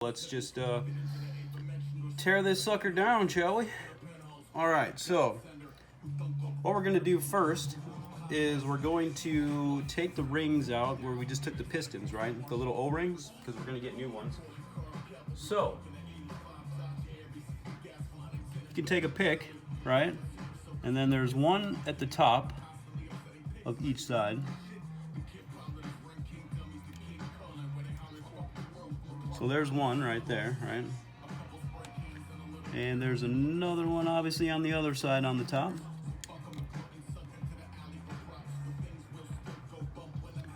Let's just tear this sucker down, shall we? Alright, so what we're going to do first is we're going to take the rings out where we just took the pistons, right? The little O-rings, because we're going to get new ones. So, you can take a pick, right? And then there's one at the top of each side. So there's one right there, right? And there's another one obviously on the other side on the top.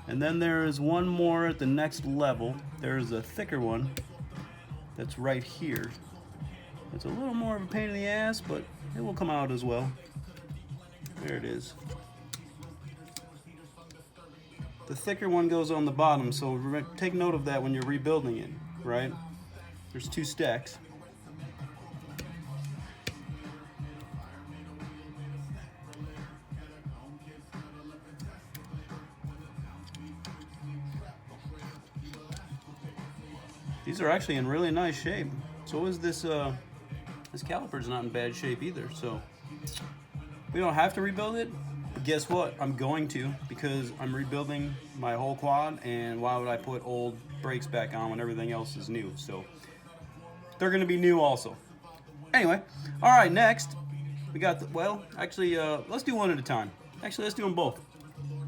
And then there is one more at the next level. There's a thicker one that's right here. It's a little more of a pain in the ass, but it will come out as well. There it is. The thicker one goes on the bottom, so take note of that when you're rebuilding it, right? There's two stacks. These are actually in really nice shape. So is this caliper's not in bad shape either. So we don't have to rebuild it. But guess what? I'm going to, because I'm rebuilding my whole quad, and why would I put old brakes back on when everything else is new? So they're going to be new also. Anyway, all right, next we got the, well, actually, let's do one at a time. Actually, let's do them both.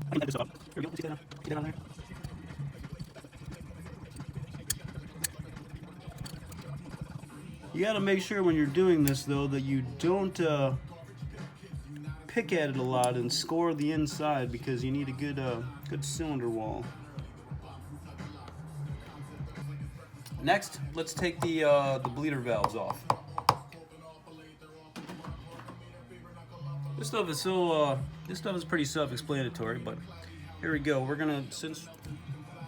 Let me get this up. Here we go. Get that on there. You got to make sure when you're doing this, though, that you don't pick at it a lot and score the inside, because you need a good cylinder wall. Next, let's take the bleeder valves off. This stuff is pretty self-explanatory, but here we go. We're gonna, since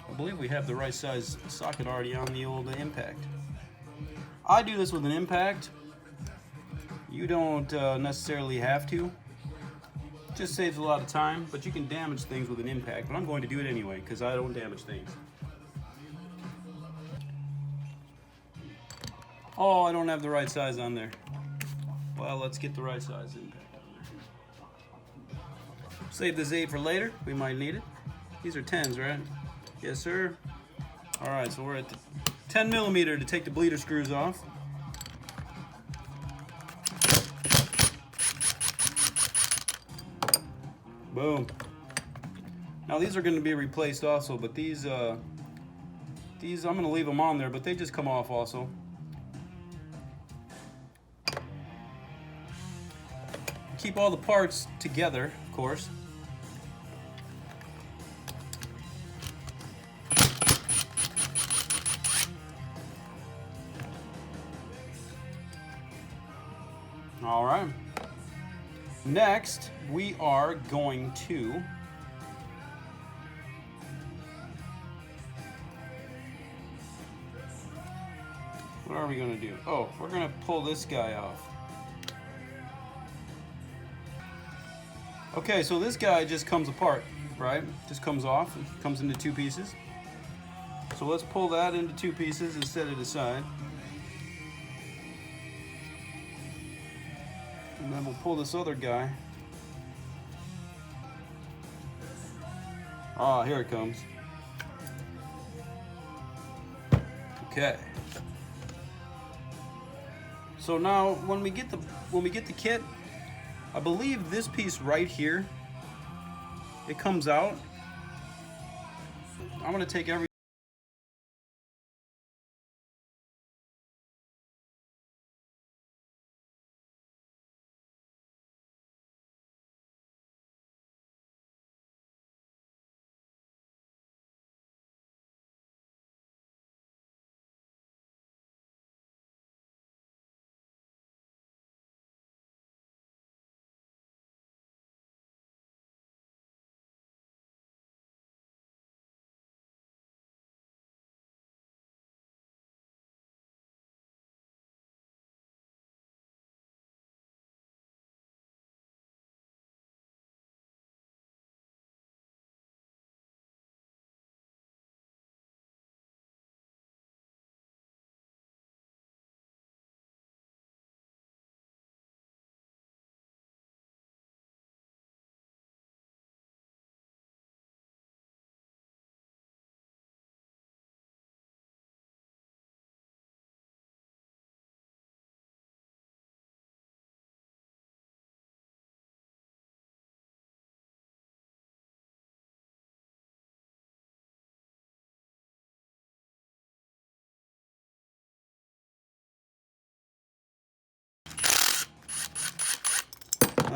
I believe we have the right size socket already on the old impact. I do this with an impact. You don't necessarily have to. It just saves a lot of time, but you can damage things with an impact. But I'm going to do it anyway because I don't damage things. Oh, I don't have the right size on there. Well, let's get the right size impact on there. Save this 8 for later. We might need it. These are 10s, right? Yes, sir. All right, so we're at the 10 millimeter to take the bleeder screws off. Boom. Now these are going to be replaced also, but these I'm going to leave them on there, but they just come off also. Keep all the parts together, of course. All right. Next, we are going to what are we going to do? Oh, we're going to pull this guy off. Okay, so this guy just comes apart, right? Just comes off, it comes into 2 pieces. So let's pull that into 2 pieces and set it aside. And then we'll pull this other guy. Ah, here it comes. Okay. So now when we get the kit, I believe this piece right here, it comes out. I'm going to take every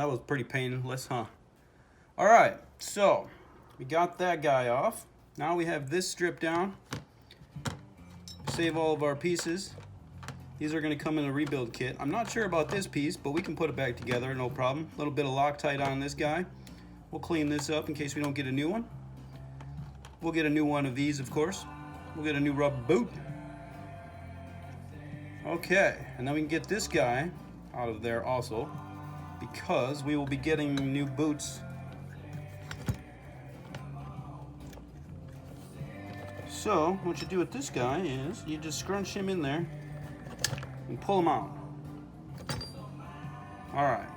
that was pretty painless, huh? All right, so we got that guy off. Now we have this stripped down. Save all of our pieces. These are going to come in a rebuild kit. I'm not sure about this piece, but we can put it back together, no problem. A little bit of Loctite on this guy. We'll clean this up in case we don't get a new one. We'll get a new one of these, of course. We'll get a new rubber boot. Okay, and then we can get this guy out of there also, because we will be getting new boots. So what you do with this guy is you just scrunch him in there and pull him out. All right.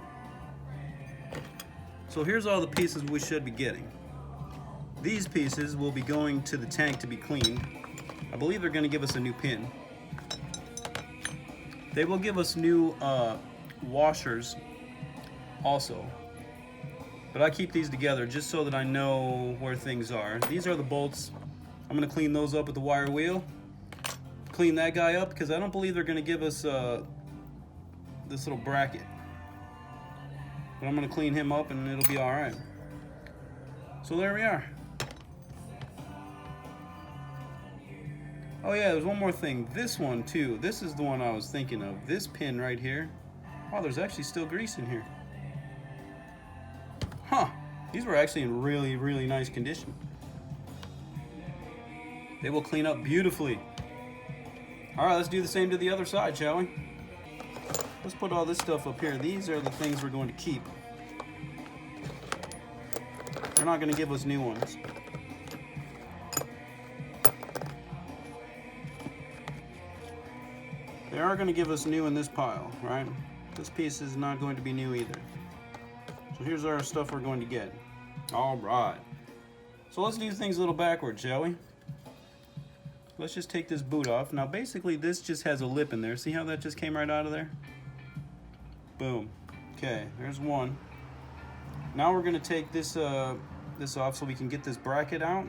So here's all the pieces we should be getting. These pieces will be going to the tank to be cleaned. I believe they're going to give us a new pin. They will give us new washers also. But I keep these together just so that I know where things are. These are the bolts. I'm going to clean those up with the wire wheel. Clean that guy up because I don't believe they're going to give us this little bracket. But I'm going to clean him up and it'll be alright. So there we are. Oh yeah, there's one more thing. This one too. This is the one I was thinking of. This pin right here. Oh, there's actually still grease in here. Huh. These were actually in really, really nice condition. They will clean up beautifully. Alright, let's do the same to the other side, shall we? Let's put all this stuff up here. These are the things we're going to keep. They're not going to give us new ones. They are going to give us new in this pile, right? This piece is not going to be new either. So here's our stuff we're going to get. Alright. So let's do things a little backwards, shall we? Let's just take this boot off. Now basically this just has a lip in there. See how that just came right out of there? Boom. Okay, there's one. Now we're going to take this this off so we can get this bracket out.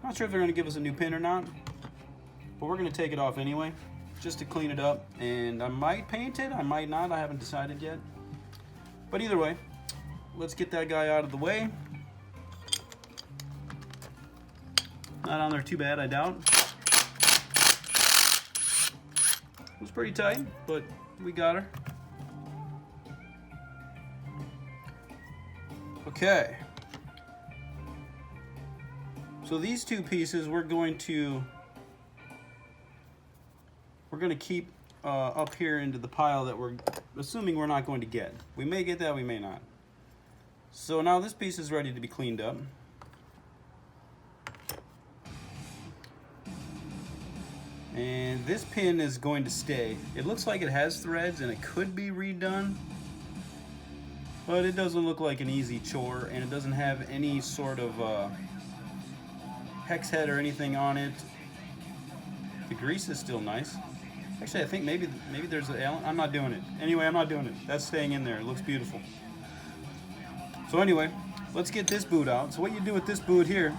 Not sure if they're going to give us a new pin or not, but we're going to take it off anyway, just to clean it up. And I might paint it, I might not, I haven't decided yet. But either way, let's get that guy out of the way. Not on there too bad, I doubt. It was pretty tight, but we got her. Okay. So these two pieces we're going to keep up here into the pile that we're assuming we're not going to get. We may get that, we may not. So now this piece is ready to be cleaned up. And this pin is going to stay. It looks like it has threads and it could be redone, but it doesn't look like an easy chore, and it doesn't have any sort of hex head or anything on it. The grease is still nice. Actually, I think maybe there's an Allen. I'm not doing it. Anyway, I'm not doing it. That's staying in there. It looks beautiful. So anyway, let's get this boot out. So what you do with this boot here,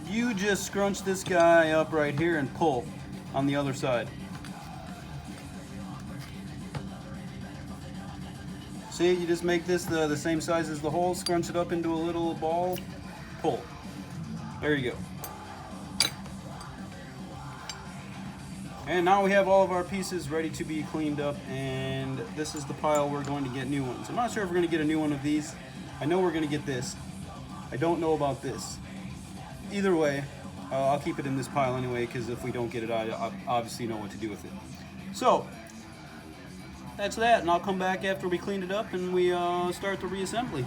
you just scrunch this guy up right here and pull on the other side. See, you just make this the same size as the hole, scrunch it up into a little ball, pull. There you go. And now we have all of our pieces ready to be cleaned up, and this is the pile we're going to get new ones. I'm not sure if we're going to get a new one of these. I know we're going to get this. I don't know about this. Either way, I'll keep it in this pile anyway, because if we don't get it, I obviously know what to do with it. So, that's that, and I'll come back after we clean it up and we start the reassembly.